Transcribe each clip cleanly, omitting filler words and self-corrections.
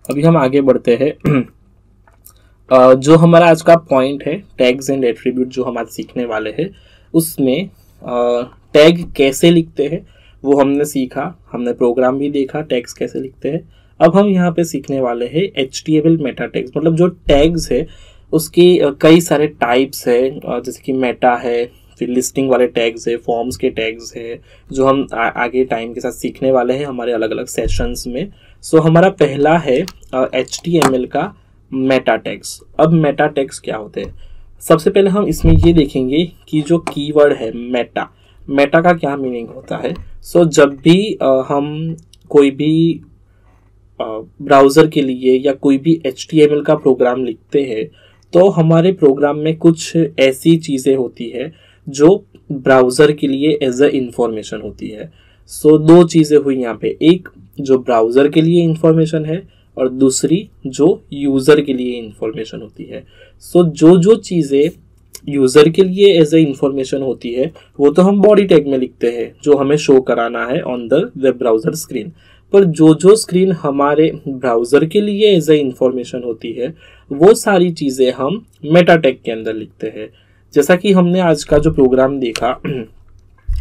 अभी हम आगे बढ़ते हैं। जो हमारा आज का पॉइंट है टैग्स एंड एट्रीब्यूट जो हम आज सीखने वाले हैं, उसमें टैग कैसे लिखते हैं वो हमने सीखा, हमने प्रोग्राम भी देखा टैग्स कैसे लिखते हैं। अब हम यहाँ पे सीखने वाले हैं HTML मेटा टैग्स, मतलब जो टैग्स है उसकी कई सारे टाइप्स है, जैसे कि मेटा है, फिर लिस्टिंग वाले टैग्स है, फॉर्म्स के टैग्स है, जो हम आगे टाइम के साथ सीखने वाले हैं हमारे अलग अलग सेशंस में। सो हमारा पहला है HTML का मेटा टैग्स। अब मेटा टैग्स क्या होते हैं, सबसे पहले हम इसमें ये देखेंगे कि जो कीवर्ड है मेटा, मेटा का क्या मीनिंग होता है। सो जब भी हम कोई भी ब्राउज़र के लिए या कोई भी HTML का प्रोग्राम लिखते हैं तो हमारे प्रोग्राम में कुछ ऐसी चीज़ें होती है जो ब्राउज़र के लिए एज अ इंफॉर्मेशन होती है। सो दो चीज़ें हुई यहाँ पे, एक जो ब्राउज़र के लिए इंफॉर्मेशन है और दूसरी जो यूज़र के लिए इंफॉर्मेशन होती है। सो जो चीज़ें यूज़र के लिए एज ए इंफॉर्मेशन होती है वो तो हम बॉडी टैग में लिखते हैं, जो हमें शो कराना है on the web browser screen. पर जो स्क्रीन हमारे ब्राउज़र के लिए एज ए इंफॉर्मेशन होती है वो सारी चीज़ें हम मेटा टैग के अंदर लिखते हैं। जैसा कि हमने आज का जो प्रोग्राम देखा,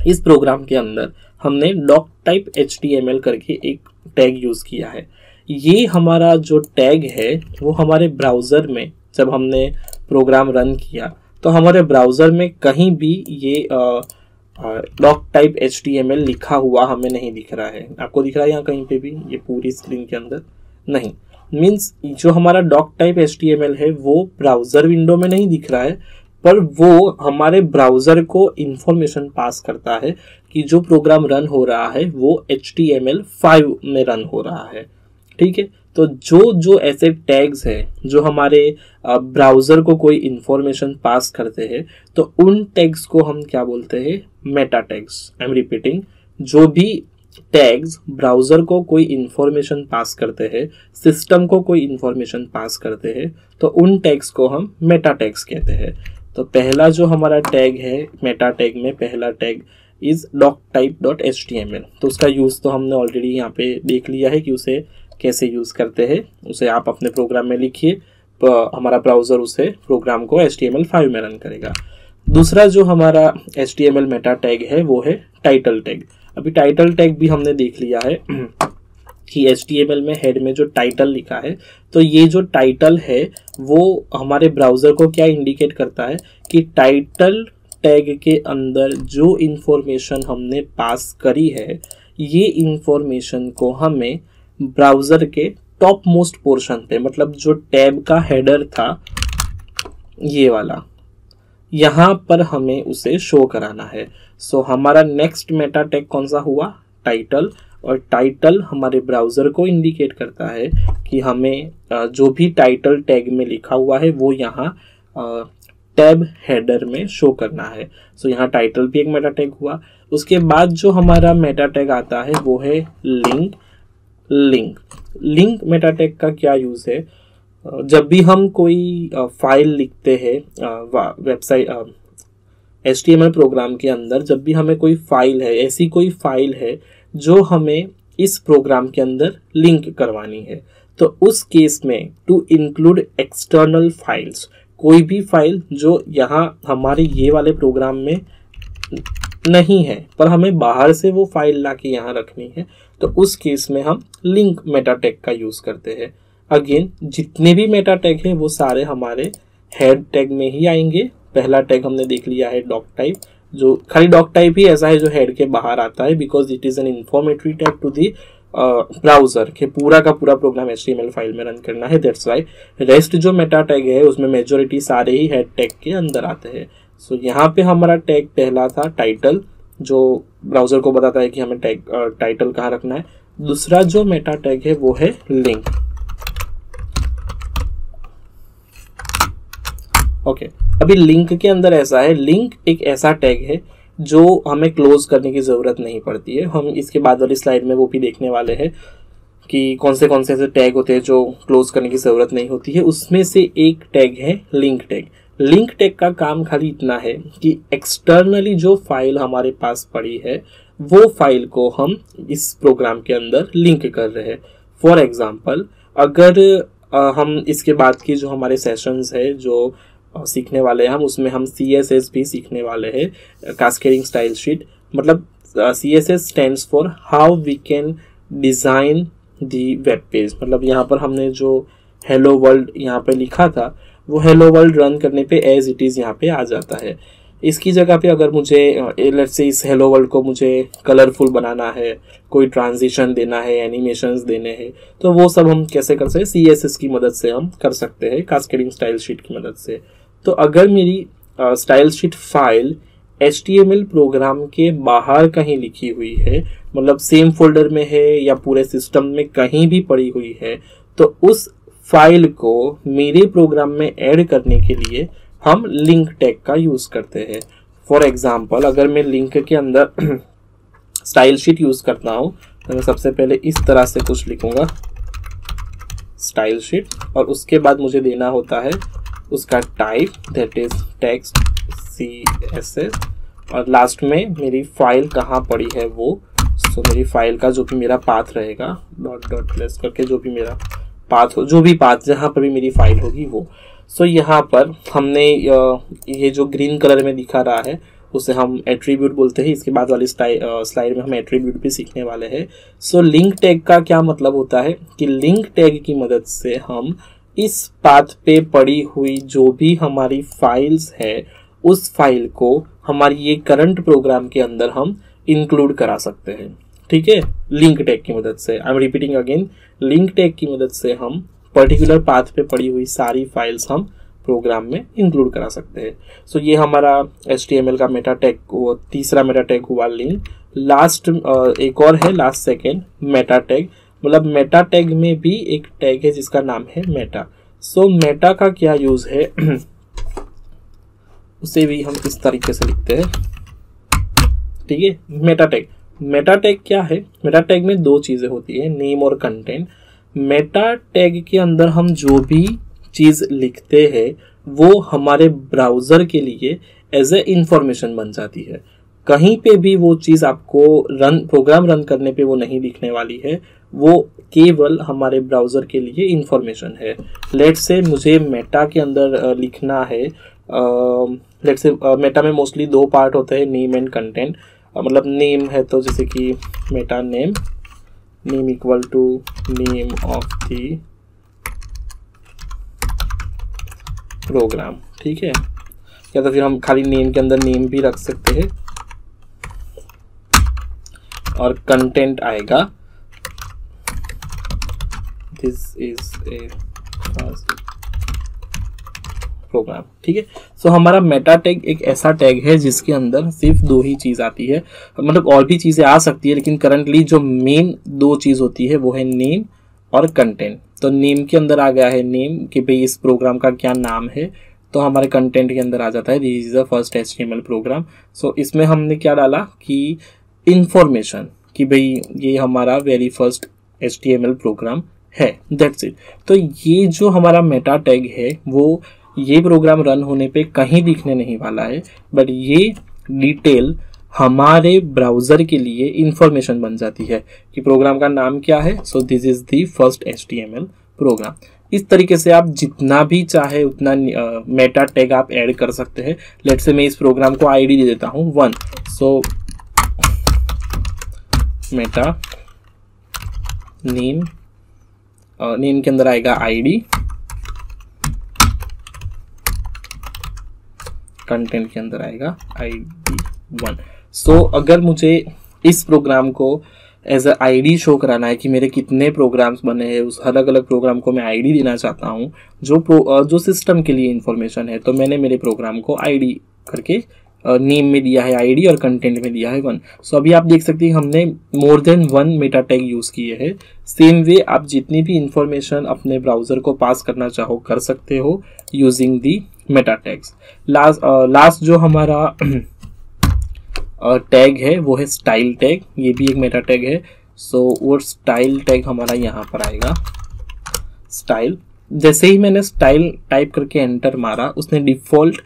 इस प्रोग्राम के अंदर हमने डॉक टाइप HTML करके एक टैग यूज़ किया है। ये हमारा जो टैग है वो हमारे ब्राउज़र में जब हमने प्रोग्राम रन किया तो हमारे ब्राउज़र में कहीं भी ये डॉक टाइप HTML लिखा हुआ हमें नहीं दिख रहा है। आपको दिख रहा है यहाँ कहीं पे भी, ये पूरी स्क्रीन के अंदर नहीं। मीन्स जो हमारा डॉक टाइप HTML है वो ब्राउज़र विंडो में नहीं दिख रहा है, पर वो हमारे ब्राउज़र को इंफॉर्मेशन पास करता है कि जो प्रोग्राम रन हो रहा है वो HTML5 में रन हो रहा है। ठीक है, तो जो ऐसे टैग्स हैं जो हमारे ब्राउज़र को कोई इंफॉर्मेशन पास करते हैं तो उन टैग्स को हम क्या बोलते हैं, Meta tags. I am repeating, जो भी टैग्स ब्राउज़र को कोई इंफॉर्मेशन पास करते हैं, सिस्टम को कोई इंफॉर्मेशन पास करते हैं, तो उन टैग्स को हम मेटा टैग्स कहते हैं। तो पहला जो हमारा टैग है मेटा टैग में, पहला tag is doc type dot HTML। तो उसका यूज़ तो हमने ऑलरेडी यहाँ पे देख लिया है कि उसे कैसे यूज़ करते हैं। उसे आप अपने प्रोग्राम में लिखिए, हमारा ब्राउज़र उसे प्रोग्राम को HTML5 में रन करेगा। दूसरा जो हमारा HTML मेटा टैग है वो है टाइटल टैग। अभी टाइटल टैग भी हमने देख लिया है कि HTML में हेड में जो टाइटल लिखा है, तो ये जो टाइटल है वो हमारे ब्राउज़र को क्या इंडिकेट करता है कि टाइटल टैग के अंदर जो इंफॉर्मेशन हमने पास करी है, ये इंफॉर्मेशन को हमें ब्राउज़र के टॉप मोस्ट पोर्शन पे, मतलब जो टैब का हेडर था ये वाला, यहाँ पर हमें उसे शो कराना है। सो हमारा नेक्स्ट मेटा टैग कौन सा हुआ, टाइटल। और टाइटल हमारे ब्राउज़र को इंडिकेट करता है कि हमें जो भी टाइटल टैग में लिखा हुआ है वो यहाँ टैब हेडर में शो करना है। सो यहाँ टाइटल भी एक मेटा टैग हुआ। उसके बाद जो हमारा मेटा टैग आता है वो है लिंक। लिंक मेटा टैग का क्या यूज़ है, जब भी हम कोई फाइल लिखते हैं वेबसाइट HTML प्रोग्राम के अंदर, जब भी हमें कोई फाइल है, ऐसी कोई फाइल है जो हमें इस प्रोग्राम के अंदर लिंक करवानी है, तो उस केस में टू इंक्लूड एक्सटर्नल फाइल्स, कोई भी फाइल जो यहाँ हमारे ये वाले प्रोग्राम में नहीं है पर हमें बाहर से वो फाइल ला के यहाँ रखनी है, तो उस केस में हम लिंक मेटा टैग का यूज़ करते हैं। अगेन जितने भी मेटा टैग हैं वो सारे हमारे हेड टैग में ही आएंगे। पहला टैग हमने देख लिया है डॉक टाइप, जो खाली डॉक टाइप ही ऐसा है जो हेड के बाहर आता है, because it is an informatory tag to the browser के पूरा का पूरा प्रोग्राम HTML फाइल में रन करना है। दैट्स वाई रेस्ट जो मेटा टैग है उसमें मेजोरिटी सारे ही हेड टैग के अंदर आते हैं। सो यहाँ पे हमारा टैग पहला था टाइटल, जो ब्राउज़र को बताता है कि हमें टैग टाइटल कहाँ रखना है। दूसरा जो मेटा टैग है वो है लिंक। ओके, अभी लिंक के अंदर ऐसा है, लिंक एक ऐसा टैग है जो हमें क्लोज करने की ज़रूरत नहीं पड़ती है। हम इसके बाद वाली स्लाइड में वो भी देखने वाले हैं कि कौन से ऐसे टैग होते हैं जो क्लोज करने की ज़रूरत नहीं होती है। उसमें से एक टैग है लिंक टैग। लिंक टैग का काम खाली इतना है कि एक्सटर्नली जो फाइल हमारे पास पड़ी है वो फाइल को हम इस प्रोग्राम के अंदर लिंक कर रहे हैं। फॉर एग्जाम्पल अगर हम इसके बाद की जो हमारे सेशंस है जो सीखने वाले हैं हम, उसमें हम CSS भी सीखने वाले हैं, कास्केडिंग स्टाइल शीट। मतलब CSS stands for how we can design the web page. मतलब यहाँ पर हमने जो हेलो वर्ल्ड यहाँ पे लिखा था वो हेलो वर्ल्ड रन करने पे एज इट इज़ यहाँ पे आ जाता है। इसकी जगह पे अगर मुझे लेट्स से इस हेलो वर्ल्ड को मुझे कलरफुल बनाना है, कोई ट्रांजिशन देना है, एनिमेशंस देने हैं, तो वो सब हम कैसे कर सकते हैं, CSS की मदद से हम कर सकते हैं, कास्केडिंग स्टाइल शीट की मदद से। तो अगर मेरी style sheet file HTML program के बाहर कहीं लिखी हुई है, मतलब सेम फोल्डर में है या पूरे सिस्टम में कहीं भी पड़ी हुई है, तो उस फाइल को मेरे प्रोग्राम में ऐड करने के लिए हम लिंक टैग का यूज करते हैं। फॉर एग्जाम्पल, अगर मैं लिंक के अंदर स्टाइल शीट यूज करता हूं तो मैं सबसे पहले इस तरह से कुछ लिखूंगा स्टाइल शीट, और उसके बाद मुझे देना होता है उसका type, that is text CSS, और लास्ट में मेरी फाइल कहाँ पड़ी है वो। सो मेरी फाइल का जो भी मेरा पाथ रहेगा, डॉट डॉट प्लेस करके जो भी मेरा पाथ हो, जो भी पाथ जहाँ पर भी मेरी फाइल होगी वो। सो यहाँ पर हमने ये जो ग्रीन कलर में दिखा रहा है उसे हम एट्रीब्यूट बोलते हैं। इसके बाद वाली स्लाइड में हम एट्रीब्यूट भी सीखने वाले हैं। सो लिंक टैग का क्या मतलब होता है कि लिंक टैग की मदद से हम इस पाथ पे पड़ी हुई जो भी हमारी फाइल्स है उस फाइल को हमारी ये करंट प्रोग्राम के अंदर हम इंक्लूड करा सकते हैं। ठीक है, लिंक टैग की मदद से। I am repeating again, link tag की मदद से हम पर्टिकुलर पाथ पे पड़ी हुई सारी फाइल्स हम प्रोग्राम में इंक्लूड करा सकते हैं। सो ये हमारा HTML का मेटा टैग, वो तीसरा मेटा टैग हुआ लिंक। लास्ट एक और है, लास्ट सेकेंड मेटा टैग। मतलब मेटा टैग में भी एक टैग है जिसका नाम है मेटा। सो मेटा का क्या यूज है उसे भी हम इस तरीके से लिखते हैं। ठीक है, मेटा टैग। मेटा टैग क्या है? मेटा टैग में दो चीजें होती है, नेम और कंटेंट। मेटा टैग के अंदर हम जो भी चीज लिखते हैं वो हमारे ब्राउजर के लिए एज ए इंफॉर्मेशन बन जाती है। कहीं पे भी वो चीज आपको प्रोग्राम रन करने पे वो नहीं दिखने वाली है, वो केवल हमारे ब्राउजर के लिए इंफॉर्मेशन है। लेट्स से मुझे मेटा के अंदर लिखना है, लेट्स से मेटा में मोस्टली दो पार्ट होते हैं, नेम एंड कंटेंट। मतलब नेम है तो जैसे कि meta name, name equal to name of the program. ठीक है, या तो फिर हम खाली नेम के अंदर नेम भी रख सकते हैं, और कंटेंट आएगा दिस इज ए प्रोग्राम। ठीक है, सो हमारा मेटा टैग एक ऐसा टैग है जिसके अंदर सिर्फ दो ही चीज आती है। मतलब और भी चीजें आ सकती है, लेकिन करंटली जो मेन दो चीज होती है वो है नेम और कंटेंट। तो नेम के अंदर आ गया है नेम कि भाई इस प्रोग्राम का क्या नाम है, तो हमारे कंटेंट के अंदर आ जाता है this is the first HTML program. So इसमें हमने क्या डाला कि इंफॉर्मेशन कि भाई ये हमारा वेरी फर्स्ट HTML प्रोग्राम है, दैट्स इट। तो ये जो हमारा मेटा टैग है वो ये प्रोग्राम रन होने पे कहीं दिखने नहीं वाला है, बट ये डिटेल हमारे ब्राउजर के लिए इंफॉर्मेशन बन जाती है कि प्रोग्राम का नाम क्या है। So this is the first HTML program. इस तरीके से आप जितना भी चाहे उतना मेटा टैग आप ऐड कर सकते हैं। लेट्स से मैं इस प्रोग्राम को ID दे देता हूँ 1। सो मेटा नेम, नेम के अंदर आएगा ID, कंटेंट के अंदर आएगा ID1। सो अगर मुझे इस प्रोग्राम को एज अ ID शो कराना है कि मेरे कितने प्रोग्राम्स बने हैं, उस अलग अलग प्रोग्राम को मैं ID देना चाहता हूँ जो सिस्टम के लिए इंफॉर्मेशन है, तो मैंने मेरे प्रोग्राम को ID करके नेम में दिया है ID और कंटेंट में दिया है 1। सो अभी आप देख सकते हैं हमने more than 1 Meta tag use किए हैं। सेम वे आप जितनी भी इंफॉर्मेशन अपने ब्राउजर को पास करना चाहो कर सकते हो using the Meta tags. Last जो हमारा टैग है वो है स्टाइल टैग, ये भी एक मेटा टैग है। सो वो स्टाइल टैग हमारा यहाँ पर आएगा स्टाइल। जैसे ही मैंने स्टाइल टाइप करके एंटर मारा, उसने डिफॉल्ट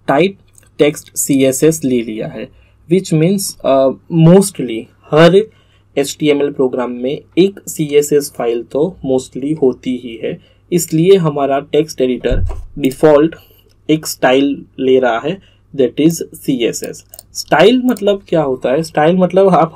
टाइप टेक्स्ट CSS ले लिया है, विच मीन्स मोस्टली हर HTML प्रोग्राम में एक CSS फाइल तो मोस्टली होती ही है, इसलिए हमारा टेक्स्ट एडिटर डिफ़ॉल्ट एक स्टाइल ले रहा है, दैट इज CSS। स्टाइल मतलब क्या होता है? स्टाइल मतलब आप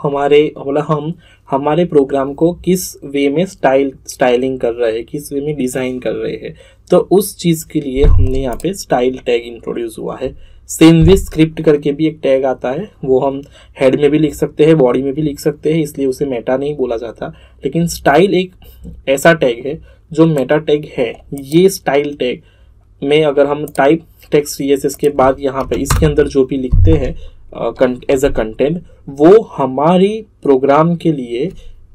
हम हमारे प्रोग्राम को किस वे में स्टाइलिंग कर रहे हैं, किस वे में डिज़ाइन कर रहे हैं, तो उस चीज़ के लिए हमने यहाँ पे स्टाइल टैग इंट्रोड्यूस हुआ है। सेम वे स्क्रिप्ट करके भी एक टैग आता है, वो हम हेड में भी लिख सकते हैं, बॉडी में भी लिख सकते हैं, इसलिए उसे मेटा नहीं बोला जाता। लेकिन स्टाइल एक ऐसा टैग है जो मेटा टैग है। ये स्टाइल टैग में अगर हम टाइप टेक्स्ट CSS के बाद यहाँ पे इसके अंदर जो भी लिखते हैं एज अ कंटेंट, वो हमारी प्रोग्राम के लिए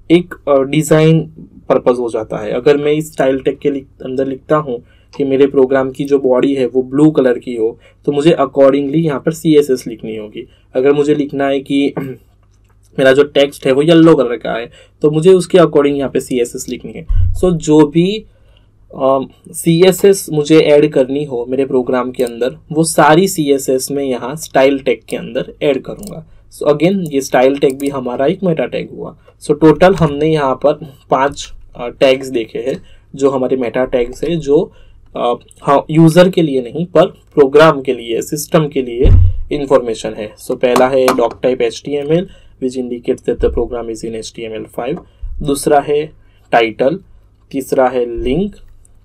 एक डिज़ाइन पर्पस हो जाता है। अगर मैं इस स्टाइल टैग के अंदर लिखता हूँ कि मेरे प्रोग्राम की जो बॉडी है वो ब्लू कलर की हो, तो मुझे अकॉर्डिंगली यहाँ पर CSS लिखनी होगी। अगर मुझे लिखना है कि मेरा जो टेक्स्ट है वो येलो कलर का है, तो मुझे उसके अकॉर्डिंग यहाँ पे CSS लिखनी है। सो जो भी CSS मुझे ऐड करनी हो मेरे प्रोग्राम के अंदर, वो सारी CSS में यहाँ स्टाइल टैग के अंदर ऐड करूँगा। सो अगेन ये स्टाइल टैग भी हमारा एक मेटा टैग हुआ। सो टोटल हमने यहाँ पर 5 टैग्स देखे हैं जो हमारे मेटा टैग्स है, जो यूज़र के लिए नहीं पर प्रोग्राम के लिए, सिस्टम के लिए इंफॉर्मेशन है। सो पहला है doc type HTML which indicates that the program is in HTML5। दूसरा है टाइटल, तीसरा है लिंक,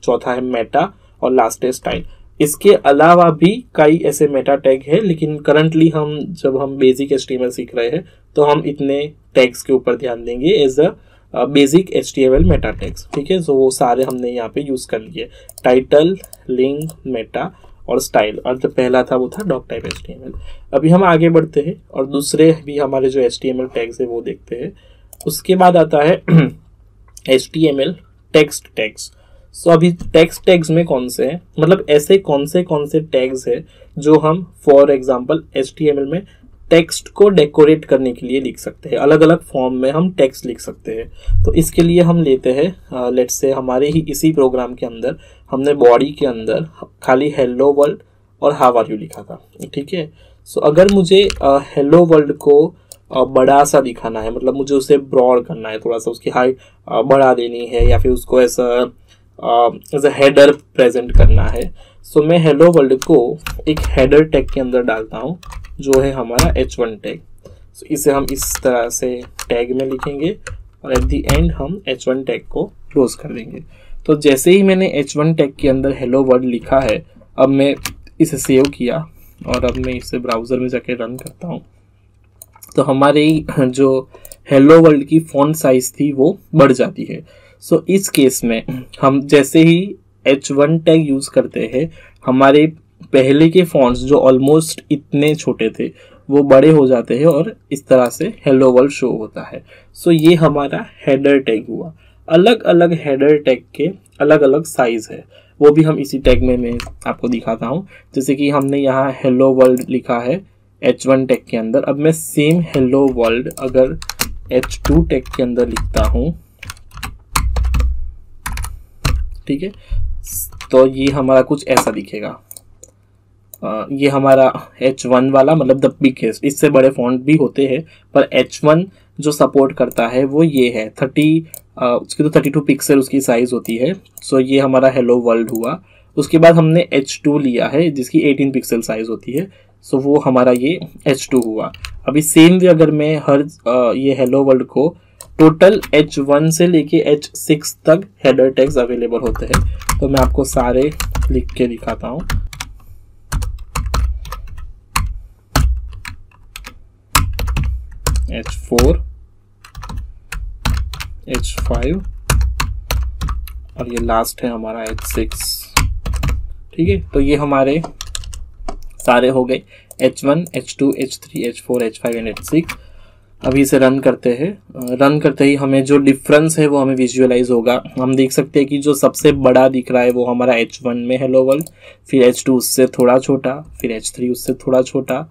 चौथा है मेटा और लास्ट है स्टाइल। इसके अलावा भी कई ऐसे मेटा टैग है, लेकिन करंटली जब हम बेसिक HTML सीख रहे हैं तो हम इतने टैग्स के ऊपर ध्यान देंगे as a basic HTML meta tags. ठीक है, सो वो सारे हमने यहाँ पे यूज कर लिए, टाइटल, लिंक, मेटा और स्टाइल, और जो पहला था वो था डॉक टाइप HTML। अभी हम आगे बढ़ते हैं और दूसरे भी हमारे जो HTML टैग्स है वो देखते हैं। उसके बाद आता है HTML टेक्स्ट टैग्स। सो अभी टेक्स्ट टैग्स में कौन से हैं, मतलब ऐसे कौन से टैग्स है जो हम फॉर एग्जांपल HTML में टेक्स्ट को डेकोरेट करने के लिए लिख सकते हैं, अलग अलग फॉर्म में हम टेक्स्ट लिख सकते हैं। तो इसके लिए हम लेते हैं, लेट्स से हमारे ही इसी प्रोग्राम के अंदर हमने बॉडी के अंदर खाली हेलो वर्ल्ड और हाउ आर यू लिखा था। ठीक है, सो अगर मुझे हेलो वर्ल्ड को बड़ा सा दिखाना है, मतलब मुझे उसे ब्रॉड करना है, थोड़ा सा उसकी हाइट बढ़ा देनी है, या फिर उसको ऐसा एज अ हेडर प्रेजेंट करना है, सो मैं हेलो वर्ल्ड को एक हेडर टैग के अंदर डालता हूँ जो है हमारा H1 टैग। सो इसे हम इस तरह से टैग में लिखेंगे और एट द एंड हम H1 टैग को क्लोज कर देंगे। तो जैसे ही मैंने H1 टैग के अंदर हेलो वर्ल्ड लिखा है, अब मैं इसे सेव किया और अब मैं इसे ब्राउज़र में जाके रन करता हूँ, तो हमारे जो हेलो वर्ल्ड की फॉन्ट साइज थी वो बढ़ जाती है। सो इस केस में हम जैसे ही H1 टैग यूज़ करते हैं, हमारे पहले के फॉन्ट्स जो ऑलमोस्ट इतने छोटे थे वो बड़े हो जाते हैं और इस तरह से हेलो वर्ल्ड शो होता है। सो ये हमारा हेडर टैग हुआ। अलग अलग हेडर टैग के अलग अलग साइज है, वो भी हम इसी टैग में मैं आपको दिखाता हूँ। जैसे कि हमने यहाँ हेलो वर्ल्ड लिखा है H1 टैग के अंदर, अब मैं सेम हेलो वर्ल्ड अगर H2 टैग के अंदर लिखता हूँ, ठीक है, तो ये हमारा कुछ ऐसा दिखेगा। ये हमारा H1 वाला मतलब द बिगेस्ट, इससे बड़े फॉन्ट भी होते हैं पर H1 जो सपोर्ट करता है वो ये है 30, उसकी तो 32 पिक्सल उसकी साइज होती है। सो ये हमारा हेलो वर्ल्ड हुआ। उसके बाद हमने H2 लिया है जिसकी 18 पिक्सल साइज होती है, सो वो हमारा ये H2 हुआ। अभी सेम वे अगर मैं ये हेलो वर्ल्ड को टोटल H1 से लेके H6 तक हेडर टैग्स अवेलेबल होते हैं, तो मैं आपको सारे लिख के दिखाता हूँ। H4, H5 और ये लास्ट है हमारा H6। ठीक है, तो ये हमारे सारे हो गए H1, H2, H3, H4, H5 and H6। अभी इसे रन करते हैं। रन करते ही हमें जो डिफरेंस है वो हमें विजुअलाइज होगा। हम देख सकते हैं कि जो सबसे बड़ा दिख रहा है वो हमारा H1 में हेलो वर्ल्ड, फिर H2 उससे थोड़ा छोटा, फिर H3 उससे थोड़ा छोटा,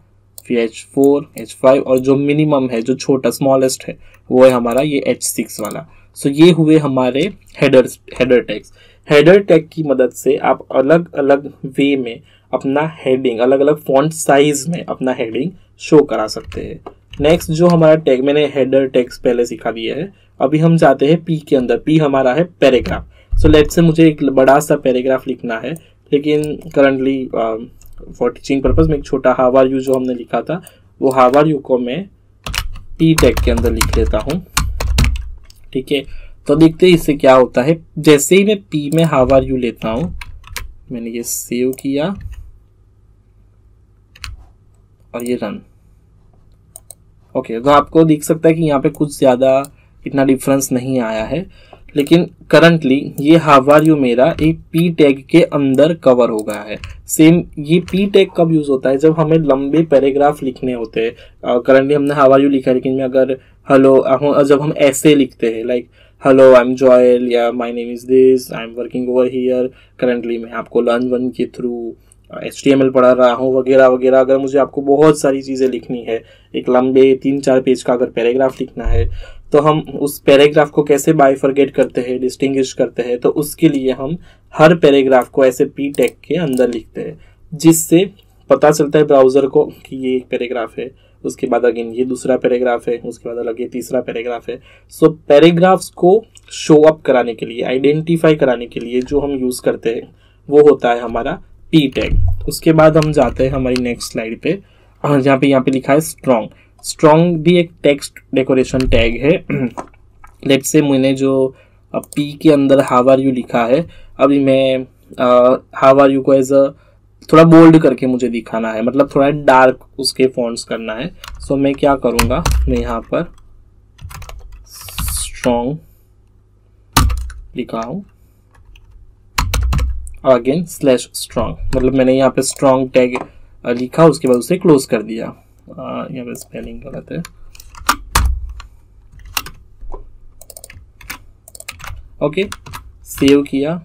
फिर H4, H5 और जो मिनिमम है, जो छोटा स्मॉलेस्ट है, वो है हमारा ये H6 वाला। सो ये हुए हमारे हेडर टैग्स। हेडर टैग की मदद से आप अलग अलग वे में अपना हेडिंग, अलग अलग फॉन्ट साइज में अपना हेडिंग शो करा सकते हैं। नेक्स्ट जो हमारा टैग, मैंने हेडर टैग्स पहले सिखा दिया है, अभी हम जाते हैं पी के अंदर। पी हमारा है पैराग्राफ। सो लेट्स से मुझे एक बड़ा सा पैराग्राफ लिखना है, लेकिन करंटली फॉर टीचिंग पर्पज में एक छोटा हाउ आर यू जो हमने लिखा था वो हाउ आर यू को मैं पी टैग के अंदर लिख लेता हूँ। ठीक है, तो देखते हैं इससे क्या होता है। जैसे ही मैं पी में हाउ आर यू लेता हूँ, मैंने ये सेव किया और ये रन। ओके, तो आपको दिख सकता है कि यहाँ पे कुछ ज़्यादा इतना डिफरेंस नहीं आया है, लेकिन करंटली ये हाउ आर यू मेरा एक पी टैग के अंदर कवर हो गया है। सेम ये पी टैग कब यूज होता है, जब हमें लंबे पैराग्राफ लिखने होते हैं। करंटली हमने हाउ आर यू लिखा है, लेकिन मैं अगर हेलो, जब हम ऐसे लिखते हैं like hello I am Joel या my name is this, I am working over here, currently मैं आपको लर्न वन के थ्रू HTML पढ़ा रहा हूँ वगैरह वगैरह। अगर मुझे आपको बहुत सारी चीज़ें लिखनी है, एक लंबे 3-4 पेज का अगर पैराग्राफ लिखना है, तो हम उस पैराग्राफ को कैसे बाइफरगेट करते हैं, डिस्टिंग्विश करते हैं, तो उसके लिए हम हर पैराग्राफ को ऐसे पी टैग के अंदर लिखते हैं, जिससे पता चलता है ब्राउज़र को कि ये एक पैराग्राफ है, उसके बाद अगेन ये दूसरा पैराग्राफ है, उसके बाद अलग ये तीसरा पैराग्राफ है। सो पैराग्राफ्स को शो अप कराने के लिए, आइडेंटिफाई कराने के लिए जो हम यूज़ करते हैं वो होता है हमारा पी टैग। उसके बाद हम जाते हैं हमारी नेक्स्ट स्लाइड पे, जहाँ पे लिखा है स्ट्रॉन्ग। स्ट्रॉन्ग भी एक टेक्स्ट डेकोरेशन टैग है। लेट्स से मैंने जो पी के अंदर हाउ आर यू लिखा है, अभी मैं हाउ आर यू को एज अ थोड़ा बोल्ड करके मुझे दिखाना है, मतलब थोड़ा डार्क उसके फॉन्ट्स करना है। सो मैं क्या करूँगा, मैं यहाँ पर स्ट्रॉन्ग लिखा हूँ, अगेन स्लैश स्ट्रॉन्ग, मतलब मैंने यहाँ पे स्ट्रॉन्ग टैग लिखा, उसके बाद उसे क्लोज कर दिया। यहाँ पे स्पेलिंग गलत है। ओके, सेव किया,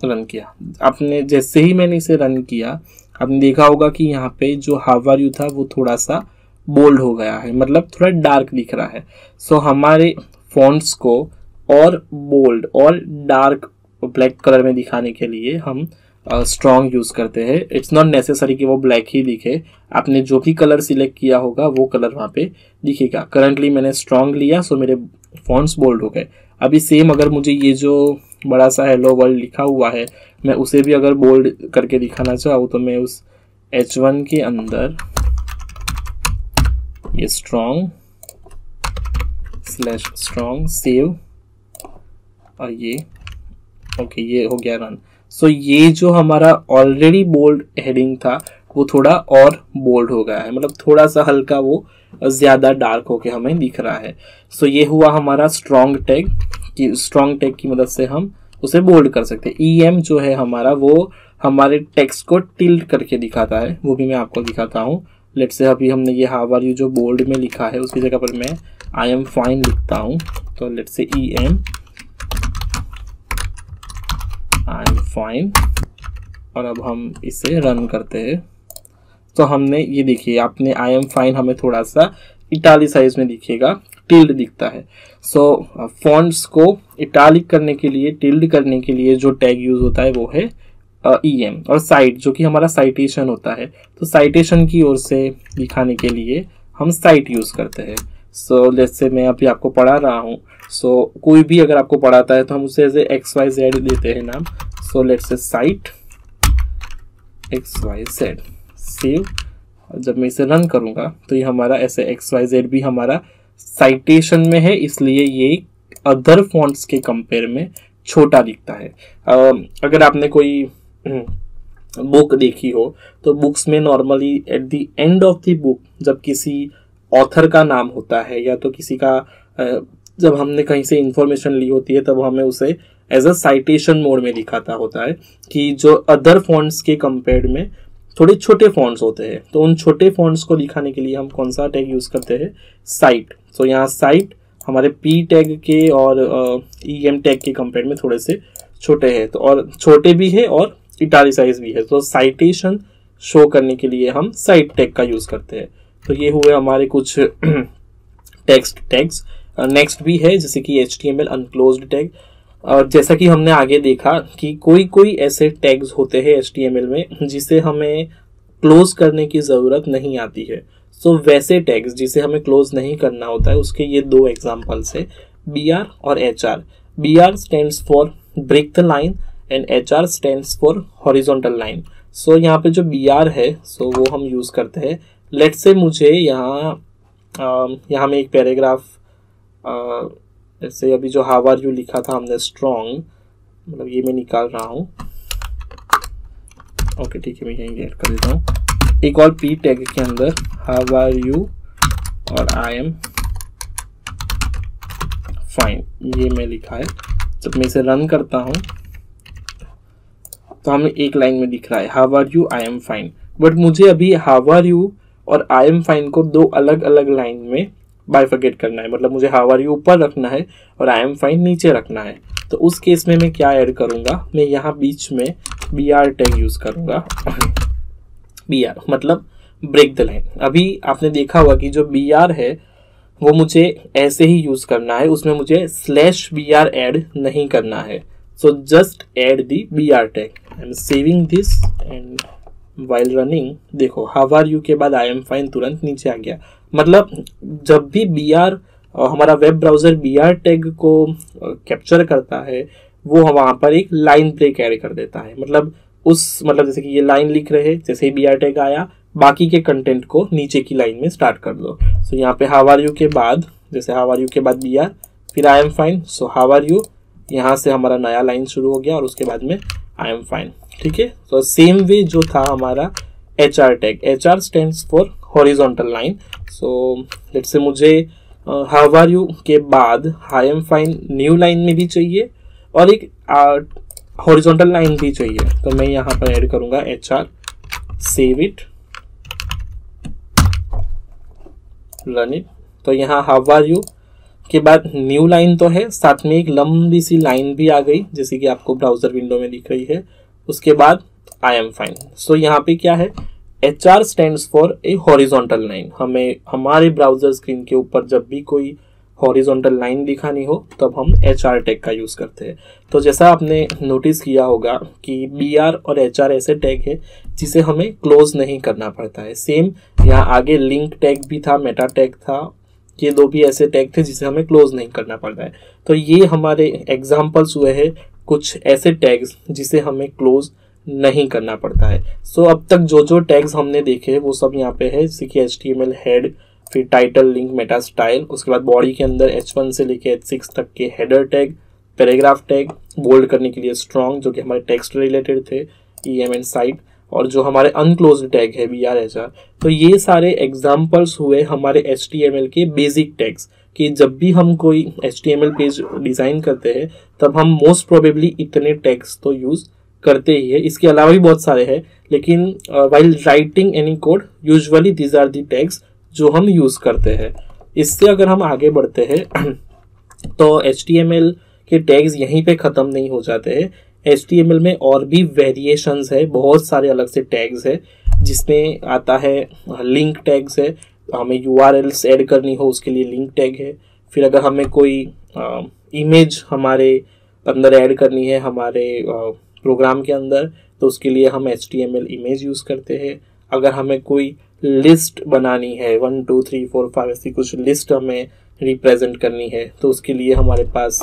रन किया। आपने जैसे ही मैंने इसे रन किया, आपने देखा होगा कि यहाँ पे जो हाउ आर यू था वो थोड़ा सा बोल्ड हो गया है, मतलब थोड़ा डार्क दिख रहा है। सो हमारे फॉन्ट्स को और बोल्ड और डार्क ब्लैक कलर में दिखाने के लिए हम स्ट्रॉन्ग यूज करते हैं। इट्स नॉट नेसेसरी कि वो ब्लैक ही दिखे, आपने जो भी कलर सिलेक्ट किया होगा वो कलर वहाँ पे दिखेगा। करंटली मैंने स्ट्रॉन्ग लिया, सो मेरे फॉन्ट्स बोल्ड हो गए। अभी सेम अगर मुझे ये जो बड़ा सा हेलो वर्ल्ड लिखा हुआ है, मैं उसे भी अगर बोल्ड करके दिखाना चाहूँ, तो मैं उस H1 के अंदर ये स्ट्रॉन्ग स्लैश स्ट्रॉन्ग सेव, और ये ओके, ये हो गया रन। सो ये जो हमारा ऑलरेडी बोल्ड हेडिंग था वो थोड़ा और बोल्ड हो गया है, मतलब थोड़ा सा हल्का वो ज्यादा डार्क होके हमें दिख रहा है। सो ये हुआ हमारा स्ट्रॉन्ग टैग। कि स्ट्रॉन्ग टैग की मदद से हम उसे बोल्ड कर सकते हैं। EM जो है हमारा, वो हमारे टेक्स्ट को टिल्ट करके दिखाता है, वो भी मैं आपको दिखाता हूँ। लेट्स से अभी हमने ये हाउ आर यू जो बोल्ड में लिखा है उसकी जगह पर मैं आई एम फाइन लिखता हूँ, तो let's say EM I am fine, और अब हम इसे रन करते हैं। तो हमने ये देखिए, आपने आई एम फाइन हमें थोड़ा सा इटालिसाइज में दिखेगा, टिल्ड दिखता है। सो फॉन्ट्स को इटालिक करने के लिए, टिल्ड करने के लिए जो टैग यूज होता है वो है EM। और साइट जो कि हमारा साइटेशन होता है, तो साइटेशन की ओर से दिखाने के लिए हम साइट यूज करते हैं। सो लेट्स से मैं अभी आपको पढ़ा रहा हूँ, सो कोई भी अगर आपको पढ़ाता है तो हम उसे ऐसे XYZ देते हैं नाम। So let's say site XYZ, save. जब मैं इसे रन करूंगा तो ये हमारा ऐसे XYZ भी हमारा साइटेशन में है, इसलिए ये अदर फॉन्ट्स के कंपेयर में छोटा दिखता है। अगर आपने कोई बुक देखी हो तो बुक्स में normally at the end of the book जब किसी ऑथर का नाम होता है या तो किसी का जब हमने कहीं से इंफॉर्मेशन ली होती है तब हमें उसे एज अ साइटेशन मोड में दिखाता होता है कि जो अदर फॉन्ट्स के कंपेयर में थोड़े छोटे फॉन्ट्स होते हैं। तो उन छोटे फॉन्ट्स को दिखाने के लिए हम कौन सा टैग यूज करते हैं, साइट। तो यहाँ साइट हमारे पी टैग के और EM टैग के कंपेयर में थोड़े से छोटे हैं, तो और छोटे भी है और इटालिसाइज भी है। तो साइटेशन शो करने के लिए हम साइट टैग का यूज करते हैं। तो ये हुए हमारे कुछ टेक्स्ट टैग्स। नेक्स्ट भी है जैसे कि HTML अनक्लोज्ड टैग। और जैसा कि हमने आगे देखा कि कोई कोई ऐसे टैग्स होते हैं HTML में जिसे हमें क्लोज करने की ज़रूरत नहीं आती है। सो वैसे टैग्स जिसे हमें क्लोज नहीं करना होता है उसके ये दो एग्जाम्पल्स है, BR और HR। BR stands for break the line and HR stands for horizontal line. So यहाँ पे जो BR है सो वो हम यूज़ करते हैं। लेट्स से मुझे यहाँ में एक पैराग्राफ, जैसे अभी जो हाउ आर यू लिखा था हमने स्ट्रॉन्ग, मतलब ये मैं निकाल रहा हूँ। ओके ठीक है, मैं यहीं ऐड कर देता हूँ। एक और P टैग के अंदर हाउ आर यू और आई एम फाइन, ये मैं लिखा है। जब मैं इसे रन करता हूँ तो हमें एक लाइन में दिख रहा है how are you I am fine, but मुझे अभी हाउ आर यू और आई एम फाइन को दो अलग अलग लाइन में बाइफरकेट करना है। मतलब मुझे हाउ आर यू ऊपर रखना है और आई एम फाइन नीचे रखना है। तो उस केस में मैं क्या ऐड करूँगा, मैं यहाँ बीच में BR टैग यूज़ करूँगा। BR मतलब ब्रेक द लाइन। अभी आपने देखा होगा कि जो BR है वो मुझे ऐसे ही यूज़ करना है, उसमें मुझे /BR ऐड नहीं करना है। So just add the BR tag. I am saving this and while running, देखो हाउ आर यू के बाद आई एम फाइन तुरंत नीचे आ गया। मतलब जब भी BR हमारा वेब ब्राउज़र BR टैग को कैप्चर करता है वो वहाँ पर एक लाइन ब्रेक ऐड कर देता है। मतलब जैसे कि ये लाइन लिख रहे हैं, जैसे ही BR टैग आया बाकी के कंटेंट को नीचे की लाइन में स्टार्ट कर दो। सो यहाँ पे हाउ आर यू के बाद, जैसे हाउ आर यू के बाद BR फिर I am fine, so how are you, यहाँ से हमारा नया लाइन शुरू हो गया और उसके बाद में आई एम फाइन। ठीक है, तो सेम वे जो था हमारा HR tag, HR stands for horizontal line. So let's say मुझे हाउ आर यू के बाद आई एम फाइन न्यू लाइन में भी चाहिए और एक हॉरिजॉन्टल लाइन भी चाहिए। तो मैं यहाँ पर ऐड करूँगा HR, save it, run it. तो यहाँ हाउ आर यू के बाद न्यू लाइन तो है, साथ में एक लंबी सी लाइन भी आ गई जैसे कि आपको ब्राउजर विंडो में दिख रही है। उसके बाद आई एम फाइन। सो यहाँ पे क्या है, HR stands for a horizontal line. हमें हमारे ब्राउजर स्क्रीन के ऊपर जब भी कोई हॉरिजॉन्टल लाइन दिखानी हो तब हम HR टैग का यूज़ करते हैं। तो जैसा आपने नोटिस किया होगा कि BR और HR ऐसे टैग है जिसे हमें क्लोज नहीं करना पड़ता है। सेम यहाँ आगे लिंक टैग भी था, मेटा टैग था, ये दो भी ऐसे टैग थे जिसे हमें क्लोज नहीं करना पड़ता है। तो ये हमारे एग्जाम्पल्स हुए हैं कुछ ऐसे टैग्स जिसे हमें क्लोज नहीं करना पड़ता है। सो अब तक जो जो टैग्स हमने देखे वो सब यहाँ पे है, जैसे कि HTML हेड, फिर टाइटल, लिंक, मेटा स्टाइल, उसके बाद बॉडी के अंदर H1 से लेके H6 तक के header tag, paragraph tag, bold करने के लिए स्ट्रॉन्ग जो कि हमारे टेक्स्ट रिलेटेड थे, EM एंड साइट, और जो हमारे अनक्लोज्ड टैग है BR HR। तो ये सारे एग्जाम्पल्स हुए हमारे HTML के बेसिक टैग्स कि जब भी हम कोई HTML पेज डिज़ाइन करते हैं तब हम मोस्ट प्रोबेबली इतने टैग्स तो यूज़ करते ही है। इसके अलावा भी बहुत सारे हैं, लेकिन while writing any code usually these are the tags जो हम यूज़ करते हैं। इससे अगर हम आगे बढ़ते हैं तो HTML के टैग्स यहीं पे ख़त्म नहीं हो जाते हैं। HTML में और भी वेरिएशंस है, बहुत सारे अलग से टैग्स है जिसमें आता है लिंक टैग्स है, हमें URLs ऐड करनी हो उसके लिए लिंक टैग है। फिर अगर हमें कोई इमेज हमारे अंदर ऐड करनी है हमारे प्रोग्राम के अंदर तो उसके लिए हम HTML इमेज यूज़ करते हैं। अगर हमें कोई लिस्ट बनानी है 1 2 3 4 5 ऐसी कुछ लिस्ट हमें रिप्रेजेंट करनी है तो उसके लिए हमारे पास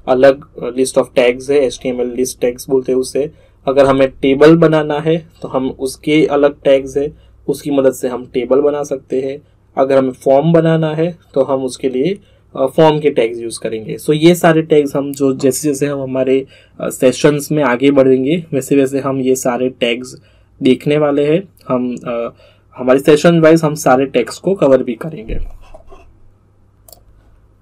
अलग लिस्ट ऑफ टैग्स है, HTML लिस्ट टैग्स बोलते हैं उसे। अगर हमें टेबल बनाना है तो हम उसके अलग टैग्स है, उसकी मदद से हम टेबल बना सकते हैं। अगर हमें फॉर्म बनाना है तो हम उसके लिए फॉर्म के टैग्स यूज़ करेंगे। सो ये सारे टैग्स हम जो जैसे जैसे हम हमारे सेशंस में आगे बढ़ेंगे वैसे वैसे हम ये सारे टैग्स देखने वाले हैं। हम हमारे सेशन वाइज हम सारे टैग्स को कवर भी करेंगे।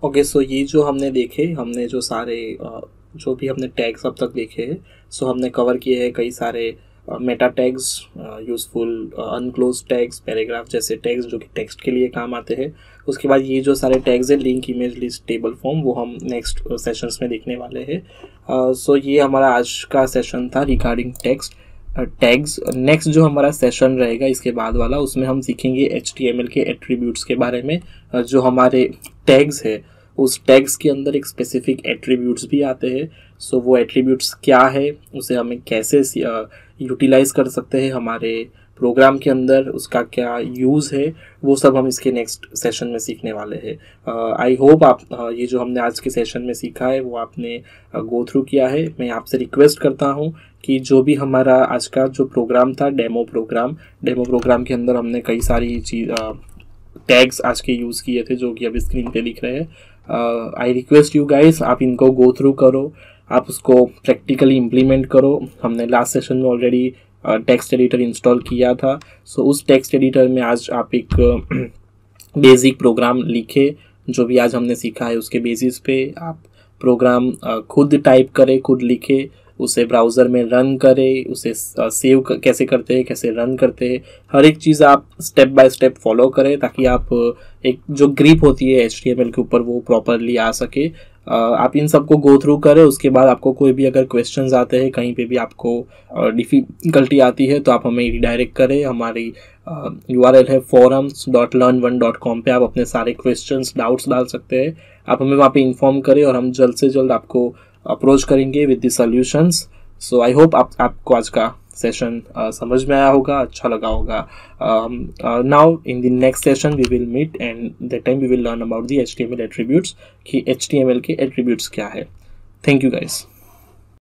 ओके, सो ये जो हमने देखे, हमने जो सारे जो भी हमने टैग्स अब तक देखे हैं, सो हमने कवर किए हैं कई सारे Meta tags, useful unclose tags, paragraph जैसे टैग्स जो कि टेक्स्ट के लिए काम आते हैं। उसके बाद ये जो सारे टैग्स हैं link, image, list, table, form, वो हम नेक्स्ट सेशंस में देखने वाले हैं। सो ये हमारा आज का सेशन था रिगार्डिंग टेक्स्ट टैग्स। नेक्स्ट जो हमारा सेशन रहेगा इसके बाद वाला, उसमें हम सीखेंगे HTML के एट्रीब्यूट्स के बारे में। जो हमारे टैग्स है उस टैग्स के अंदर एक स्पेसिफिक एट्रीब्यूट्स भी आते हैं। सो वो एट्रीब्यूट्स क्या है, उसे हमें कैसे यूटिलाइज कर सकते हैं हमारे प्रोग्राम के अंदर उसका क्या यूज़ है, वो सब हम इसके नेक्स्ट सेशन में सीखने वाले हैं। आई होप आप ये जो हमने आज के सेशन में सीखा है वो आपने गो थ्रू किया है। मैं आपसे रिक्वेस्ट करता हूँ कि जो भी हमारा आज का जो प्रोग्राम था, डेमो प्रोग्राम के अंदर हमने कई सारी टैग्स आज के यूज़ किए थे जो कि अभी स्क्रीन पे दिख रहे हैं। आई रिक्वेस्ट यू गाइस, आप इनको गो थ्रू करो, आप उसको प्रैक्टिकली इम्प्लीमेंट करो। हमने लास्ट सेशन में ऑलरेडी टेक्स्ट एडिटर इंस्टॉल किया था, सो उस टेक्स्ट एडिटर में आज आप एक बेसिक प्रोग्राम लिखे। जो भी आज हमने सीखा है उसके बेसिस पे आप प्रोग्राम खुद टाइप करें, खुद लिखे, उसे ब्राउज़र में रन करें, उसे सेव कैसे करते हैं, कैसे रन करते हैं, हर एक चीज़ आप स्टेप बाय स्टेप फॉलो करें ताकि आप एक जो ग्रिप होती है HTML के ऊपर वो प्रॉपरली आ सके। आप इन सबको गो थ्रू करें। उसके बाद आपको कोई भी अगर क्वेश्चंस आते हैं, कहीं पे भी आपको डिफ़िकल्टी आती है तो आप हमें रिडायरेक्ट करें। हमारी URL है forums.learn1.com पे आप अपने सारे क्वेश्चंस, डाउट्स डाल सकते हैं। आप हमें वहाँ पे इन्फॉर्म करें और हम जल्द से जल्द आपको अप्रोच करेंगे with the solutions. So I hope आपको आज का सेशन समझ में आया होगा, अच्छा लगा होगा। Now in the next session we will meet and that time we will learn about the HTML attributes कि HTML के एट्रीब्यूट्स क्या है। Thank you guys.